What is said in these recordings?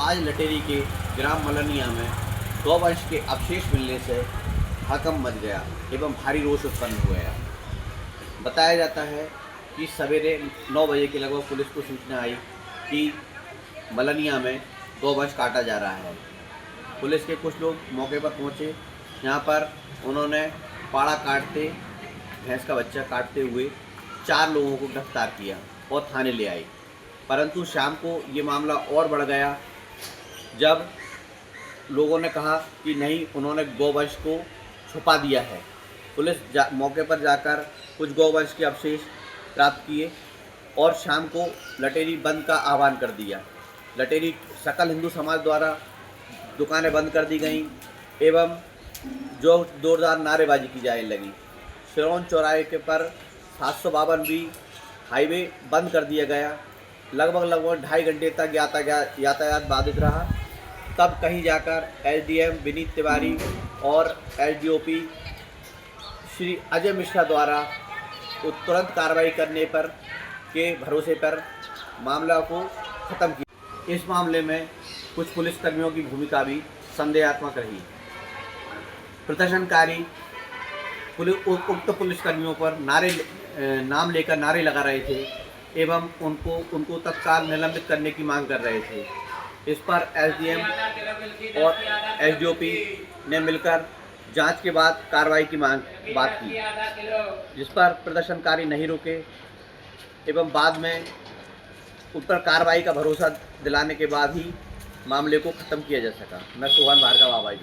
आज लटेरी के ग्राम मलनिया में गौवंश के अवशेष मिलने से हड़कंप मच गया एवं भारी रोष उत्पन्न हो गया। बताया जाता है कि सवेरे 9 बजे के लगभग पुलिस को सूचना आई कि मलनिया में गौवंश काटा जा रहा है। पुलिस के कुछ लोग मौके पर पहुंचे। यहाँ पर उन्होंने पाड़ा काटते, भैंस का बच्चा काटते हुए 4 लोगों को गिरफ्तार किया और थाने ले आए। परंतु शाम को ये मामला और बढ़ गया जब लोगों ने कहा कि नहीं, उन्होंने गौवंश को छुपा दिया है। पुलिस मौके पर जाकर कुछ गौवंश के अवशेष प्राप्त किए और शाम को लटेरी बंद का आह्वान कर दिया। लटेरी सकल हिंदू समाज द्वारा दुकानें बंद कर दी गईं एवं जो जोरदार नारेबाजी की जाने लगी। सिरौन चौराहे के पर 752 हाईवे बंद कर दिया गया। लगभग 2.5 घंटे तक यातायात बाधित रहा। तब कहीं जाकर एसडीएम विनीत तिवारी और एसडीओपी श्री अजय मिश्रा द्वारा तुरंत कार्रवाई करने पर के भरोसे पर मामला को ख़त्म किया। इस मामले में कुछ पुलिसकर्मियों की भूमिका भी संदेहात्मक रही। प्रदर्शनकारी उक्त पुलिसकर्मियों पर नाम लेकर नारे लगा रहे थे एवं उनको तत्काल निलंबित करने की मांग कर रहे थे। इस पर एसडीएम और एसडीओपी ने मिलकर जांच के बाद कार्रवाई की बात की, जिस पर प्रदर्शनकारी नहीं रुके एवं बाद में उन पर कार्रवाई का भरोसा दिलाने के बाद ही मामले को ख़त्म किया जा सका। मैं सोहन भार्गव आवाज़।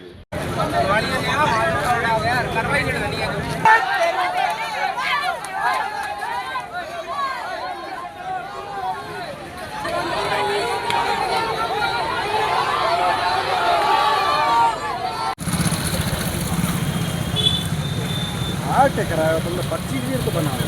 क्या कराया तुमने? 25 मिनट तो बना रहे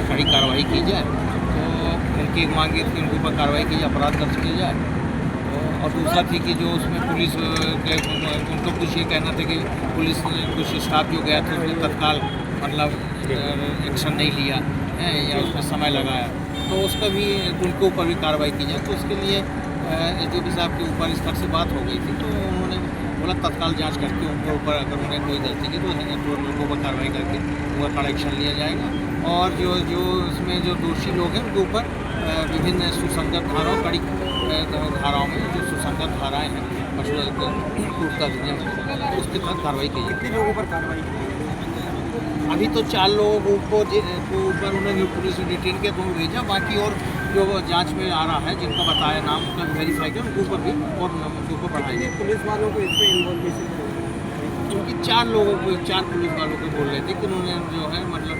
खड़ी कार्रवाई की जाए। तो उनकी एक मांग थी कि उनके ऊपर कार्रवाई की जाए, अपराध दर्ज किया जाए। तो और दूसरा थी कि जो उसमें पुलिस उनको कुछ ये कहना था कि पुलिस ने कुछ स्टाफ जो गया था उसने तत्काल मतलब एक्शन नहीं लिया है या उसमें समय लगाया, तो उसका भी उनके ऊपर भी कार्रवाई की जाए। तो उसके लिए एसडीओपी साहब के ऊपर इस तरह से बात हो गई थी, तो उन्होंने बोला तत्काल जांच करके उनके ऊपर अगर उन्हें कोई गलती की तो उनके ऊपर कार्रवाई करके उनका कड़ा एक्शन लिया जाएगा। और जो इसमें जो दोषी लोग हैं उनके ऊपर विभिन्न सुसंगत धाराओं, कड़ी धाराओं में जो सुसंगत धाराएं हैं क्रूरता अधिनियम उसके तहत कार्रवाई की जाए। कितने लोगों पर कार्रवाई की? अभी तो 4 लोगों को ऊपर उन्होंने पुलिस ने डिटेन किया तो भेजा। बाकी और जो जांच में आ रहा है जिनका बताया नाम उनका वेरीफाई किया, उनके ऊपर भी और उनके ऊपर बढ़ाई गई। पुलिस वालों को इसमें इन्वॉल्व क्योंकि 4 पुलिस वालों को बोल रहे थे कि उन्होंने जो है मतलब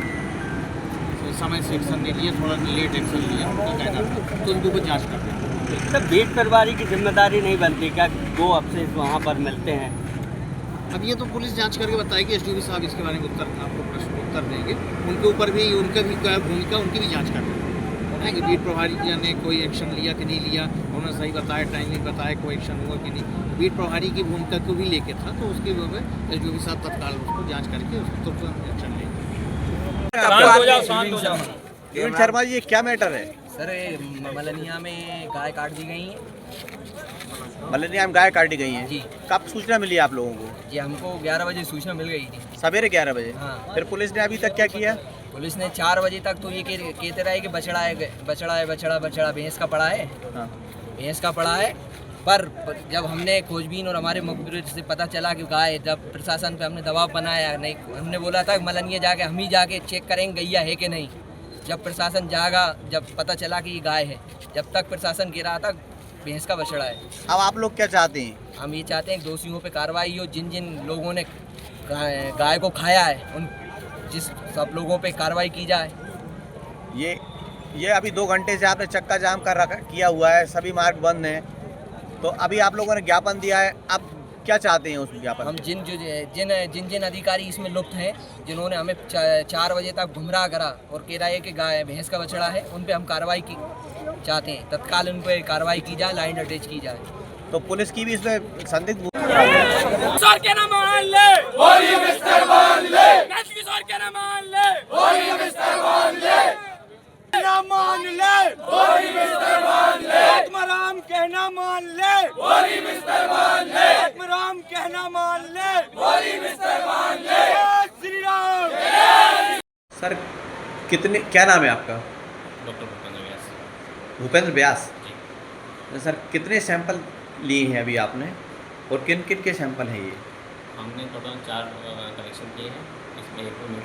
समय से एक्शन नहीं लिया, थोड़ा लेट एक्शन लिया उनका कहना था, तो उनके ऊपर जाँच कर रहे हैं। सर, बेट परिवारी की जिम्मेदारी नहीं बनती क्या? 2 अवशेष वहाँ पर मिलते हैं। अब ये तो पुलिस जांच करके बताएगी। एसडीओपी साहब इसके बारे में आपको प्रश्न उत्तर देंगे। उनके ऊपर भी उनका भी क्या भूमिका, उनकी भी जांच कर रहे हैं कि बीट प्रभारी ने कोई एक्शन लिया कि नहीं लिया, उन्होंने सही बताया, टाइमली बताया, कोई एक्शन हुआ कि नहीं। बीट प्रभारी की भूमिका को भी लेके था, तो उसके ऊपर एसडीओपी साहब तत्काल उसको जाँच करके उसको तुरंत एक्शन लेंगे। शर्मा जी, ये क्या मैटर है? सर, मलनिया में गाय काट दी गई है। मलनिया में गाय काटी गई है जी। कब सूचना मिली आप लोगों को? जी, हमको 11 बजे सूचना मिल गई थी, सवेरे 11 बजे। हाँ। फिर पुलिस ने अभी तक क्या किया? पुलिस ने 4 बजे तक तो ये कहते रहे कि बछड़ा भैंस का पड़ा है। हाँ। भैंस का पड़ा है। पर जब हमने खोजबीन और हमारे मुखबिर से पता चला कि गाय, जब प्रशासन पे हमने दबाव बनाया, नहीं, हमने बोला था मलनिया जाके हम ही जाके चेक करेंगे गैया है कि नहीं। जब प्रशासन जागा, जब पता चला कि ये गाय है, जब तक प्रशासन कह रहा था भैंस का बछड़ा है। अब आप लोग क्या चाहते हैं? हम ये चाहते हैं दोषियों पे कार्रवाई हो, जिन जिन लोगों ने गाय को खाया है उन सब लोगों पे कार्रवाई की जाए। ये अभी 2 घंटे से आपने चक्का जाम कर रखा किया हुआ है, सभी मार्ग बंद हैं, तो अभी आप लोगों ने ज्ञापन दिया है। अब क्या चाहते हैं उस विज्ञापन हम में? जिन जिन अधिकारी इसमें लुप्त हैं, जिन्होंने हमें 4 बजे तक गुमराह करा और कह रहा है कि गाय भैंस का बछड़ा है, उन पे हम कार्रवाई की चाहते हैं। तत्काल उन पे कार्रवाई की जाए, लाइन अटैच की जाए। तो पुलिस की भी इसमें संदिग्ध किशोर के नाम मान ले, होली मिस्टर मान ले, किशोर के नाम मान ले, होली मिस्टर मान ले, नाम मान ले, होली मिस्टर मान ले, आत्माराम कहना मान ले, होली मिस्टर मान ले, आत्माराम कहना मान ले, होली मिस्टर मान ले, जय श्री राम। सर क्या नाम है आपका? डॉक्टर भूपेंद्र व्यास। भूपेंद्र व्यास। जी। सर कितने सैंपल लिए हैं अभी आपने और किन किन के सैंपल हैं ये? हमने टोटल 4 कलेक्शन किए हैं। इसमें एक मिड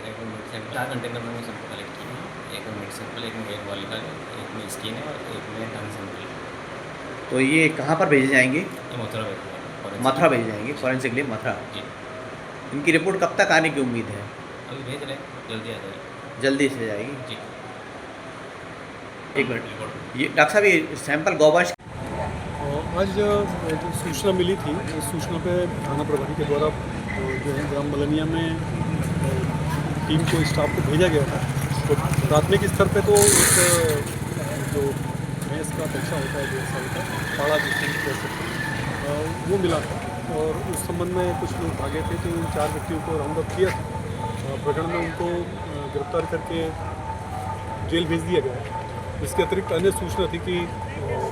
सैंपल 4 कंटेनर में सैंपल कलेक्ट किए हैं। एक में मिड सैंपल, एक में वेट बॉलिकल, एक में स्किन है और एक में टंग सैंपल। तो ये कहाँ पर भेजे जाएंगे? ये मथुरा भेजेंगे। मथुरा भेजे जाएंगे फॉरेंसिक के लिए मथुरा। जी। इनकी रिपोर्ट कब तक आने की उम्मीद है? अभी भेज रहे हैं, जल्दी आ जाएगी। जल्दी से जाएगी। जी। एक मिनट, ये डॉक्टर साहब ये सैंपल गौवंश आज एक सूचना मिली थी। इस सूचना पे थाना प्रभारी के द्वारा जो है ग्राम मलनिया में टीम को स्टाफ को भेजा गया था। तो प्राथमिक स्तर पे तो एक जो भैंस का बच्चा होता है 1.5 साल का पाड़ा जिसको कह सकते हैं, वो मिला था और उस संबंध में कुछ लोग भागे थे। तो उन 4 व्यक्तियों को राउंड अप किया था। प्रकरण में उनको गिरफ्तार करके जेल भेज दिया गया। इसके अतिरिक्त अन्य सूचना थी कि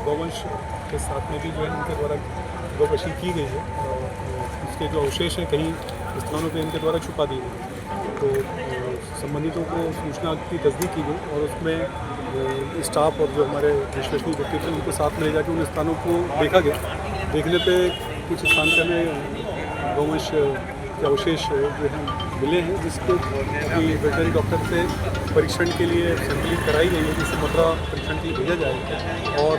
गौवंश के साथ में भी जो है उनके द्वारा गौवशी की गई है और इसके जो अवशेष हैं कहीं स्थानों पे इनके द्वारा छुपा दिए गए। तो संबंधितों को सूचना की तस्दीक की गई और उसमें स्टाफ और जो हमारे विश्वसनीय व्यक्ति थे उनके साथ में ले जाकर उन स्थानों को देखा गया। देखने पे कुछ स्थान पे हमें गौवंश के अवशेष जो हैं मिले हैं, जिसको अभी वेटनरी डॉक्टर से परीक्षण के लिए संकलित कराई गई है, जिसे मथुरा परीक्षण के लिए भेजा जाएगा और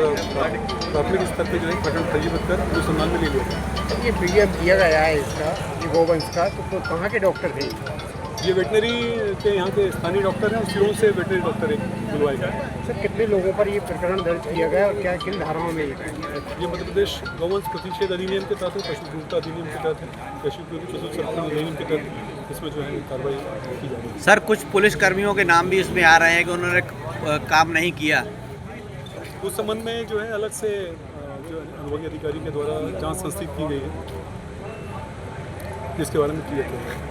प्राथमिक स्तर पर जो है प्रकरण पंजीबद्ध कर अनुसंधान में ले लिया जाएगा। ये पीएम दिया गया है इसका, ये गोवंश का, तो कहाँ के डॉक्टर थे? ये वेटनरी के यहाँ के स्थानीय डॉक्टर हैं और सिरों से वेटनरी डॉक्टर बुलवाए गए। सर कितने लोगों पर ये प्रकरण दर्ज किया गया और क्या किन धाराओं में ये मध्य प्रदेश गौवंश प्रतिषेध अधिनियम के तहत है, पशु क्रूरता अधिनियम के तहत है, पशु संरक्षण अधिनियम के तहत इसमें जो है कार्रवाई की जा रही है। सर कुछ पुलिस कर्मियों के नाम भी इसमें आ रहे हैं कि उन्होंने काम नहीं किया। उस संबंध में जो है अलग से जो अनुभवी अधिकारी के द्वारा जांच संस्थित की गई है, जिसके बारे में क्लियर किया गया है।